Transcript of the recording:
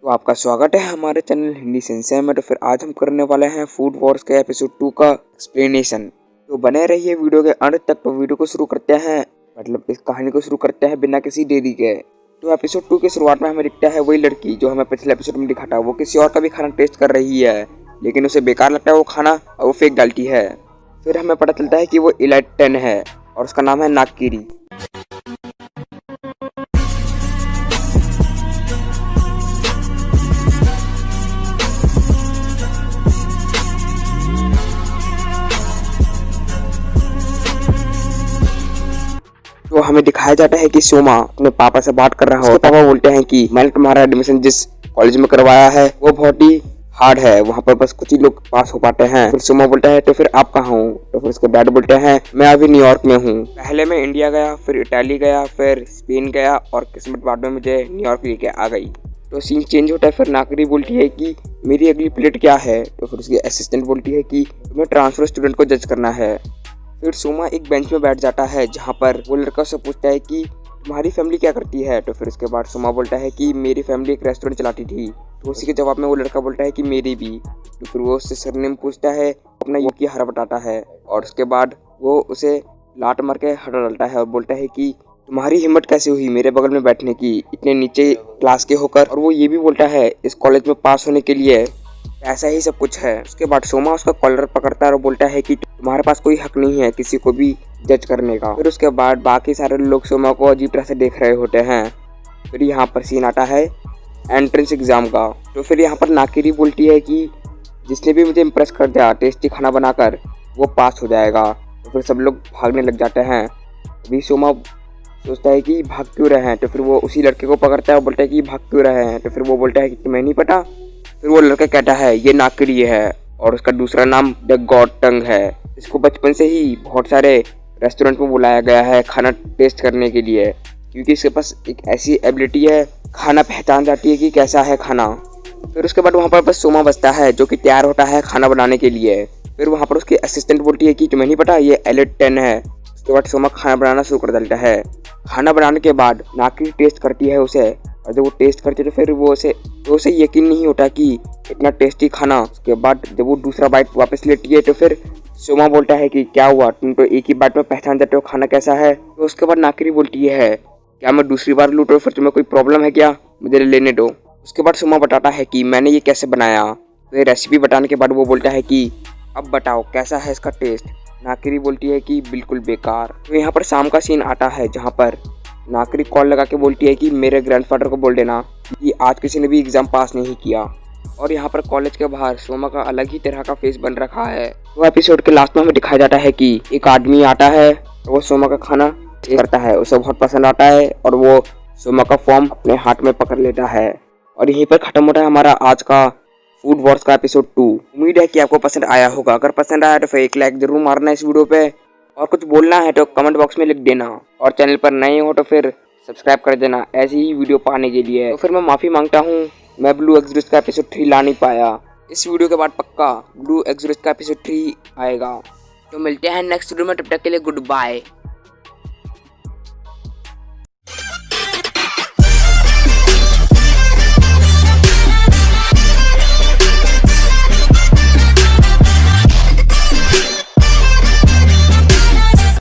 तो आपका स्वागत है हमारे चैनल हिंदी सेंसे में। तो फिर आज हम करने वाले हैं फूड वॉर्स के एपिसोड 2 का एक्सप्लेनेशन। तो बने रहिए वीडियो के अंत तक। तो वीडियो को शुरू करते हैं, मतलब इस कहानी को शुरू करते हैं बिना किसी देरी के। तो एपिसोड 2 की शुरुआत में हमें दिखता है वही लड़की जो हमें पिछले एपिसोड में दिखा था। वो किसी और का भी खाना टेस्ट कर रही है, लेकिन उसे बेकार लगता है वो खाना और वो फेंक डालती है। फिर हमें पता चलता है कि वो एलाइट 10 है और उसका नाम है नागकिरी। तो हमें दिखाया जाता है कि सोमा अपने पापा से बात कर रहा है। उसके पापा बोलते हैं कि मैंने तुम्हारा एडमिशन जिस कॉलेज में करवाया है वो बहुत ही हार्ड है, वहाँ पर बस कुछ ही लोग पास हो पाते हैं। फिर सोमा बोलता है तो फिर आप कहाँ हो? तो फिर उसके डैड बोलते हैं मैं अभी न्यूयॉर्क में हूँ। पहले मैं इंडिया गया, फिर इटाली गया, फिर स्पेन गया और किस्मत बाद में मुझे न्यूयॉर्क लेके आ गई। तो सीन चेंज होता है। फिर नागकिरी बोलती है कि मेरी अगली प्लेट क्या है? तो फिर उसकी असिस्टेंट बोलती है कि तुम्हें ट्रांसफर स्टूडेंट को जज करना है। फिर सोमा एक बेंच में बैठ जाता है जहाँ पर वो लड़का उससे पूछता है कि तुम्हारी फैमिली क्या करती है? तो फिर उसके बाद सोमा बोलता है कि मेरी फैमिली एक रेस्टोरेंट चलाती थी। तो उसी के जवाब में वो लड़का बोलता है कि मेरी भी। तो फिर वो उससे सरनेम पूछता है, अपना यूकी हरा बताता है और उसके बाद वो उसे लात मार के हटा डालता है और बोलता है कि तुम्हारी हिम्मत कैसे हुई मेरे बगल में बैठने की, इतने नीचे क्लास के होकर। और वो ये भी बोलता है इस कॉलेज में पास होने के लिए ऐसा ही सब कुछ है। उसके बाद सोमा उसका कॉलर पकड़ता है और बोलता है कि तुम्हारे पास कोई हक नहीं है किसी को भी जज करने का। फिर उसके बाद बाकी सारे लोग सोमा को अजीब तरह से देख रहे होते हैं। फिर यहाँ पर सीन आता है एंट्रेंस एग्जाम का। तो फिर यहाँ पर नागकिरी बोलती है कि जिसने भी मुझे इम्प्रेस कर दिया टेस्टी खाना बनाकर वो पास हो जाएगा। तो फिर सब लोग भागने लग जाते हैं। अभी सोमा सोचता है कि भाग क्यों रहे हैं। तो फिर वो उसी लड़के को पकड़ता है और बोलता है कि भाग क्यों रहे हैं। तो फिर वो बोलता है कि तुम्हें नहीं पता? फिर वो लड़का कहता है ये नागकिरी है और उसका दूसरा नाम द गॉड टंग है। इसको बचपन से ही बहुत सारे रेस्टोरेंट में बुलाया गया है खाना टेस्ट करने के लिए, क्योंकि इसके पास एक ऐसी एबिलिटी है, खाना पहचान जाती है कि कैसा है खाना। फिर उसके बाद वहाँ पर बस सोमा बचता है जो कि तैयार होता है खाना बनाने के लिए। फिर वहाँ पर उसकी असिस्टेंट बोलती है कि तुम्हें नहीं पता ये एलाइट 10 है। उसके बाद सोमा खाना बनाना शुरू कर देता है। खाना बनाने के बाद नागकिरी टेस्ट करती है उसे, और जब वो टेस्ट करती है तो फिर वो उसे यकीन नहीं होता कि इतना टेस्टी खाना। उसके बाद जब वो दूसरा बाइट वापस लेती है तो फिर सोमा बोलता है कि क्या हुआ, तुम तो एक ही बाइट में पहचान जाते हो खाना कैसा है। तो उसके बाद नागकिरी बोलती है क्या मैं दूसरी बार लूटूं? फिर तुम्हें कोई प्रॉब्लम है क्या? मुझे लेने दो। उसके बाद सोमा बताता है कि मैंने ये कैसे बनाया। तो ये रेसिपी बताने के बाद वो बोलता है कि अब बताओ कैसा है इसका टेस्ट। नागकिरी बोलती है कि बिल्कुल बेकार। तो यहाँ पर शाम का सीन आता है जहाँ पर नागकिरी कॉल लगा के बोलती है कि मेरे ग्रैंडफादर को बोल देना कि आज किसी ने भी एग्जाम पास नहीं किया। और यहाँ पर कॉलेज के बाहर सोमा का अलग ही तरह का फेस बन रखा है। तो एपिसोड के लास्ट में हमें दिखाया जाता है कि एक आदमी आता है तो वो सोमा का खाना टेस्ट करता है, उसे बहुत पसंद आता है और वो सोमा का फॉर्म अपने हाथ में पकड़ लेता है। और यहीं पर खत्म होता है हमारा आज का फूड वॉर्स का एपिसोड 2। उम्मीद है कि आपको पसंद आया होगा। अगर पसंद आया तो फिर एक लाइक जरूर मारना इस वीडियो पे, और कुछ बोलना है तो कमेंट बॉक्स में लिख देना, और चैनल पर नए हो तो फिर सब्सक्राइब कर देना ऐसी ही वीडियो पाने के लिए। तो फिर मैं माफ़ी मांगता हूँ, मैं ब्लू एक्सोरिस्ट का एपिसोड 3 ला नहीं पाया। इस वीडियो के बाद पक्का ब्लू एक्सोरिस्ट का एपिसोड 3 आएगा। तो मिलते हैं नेक्स्ट वीडियो में, तब तक के लिए गुड बाय।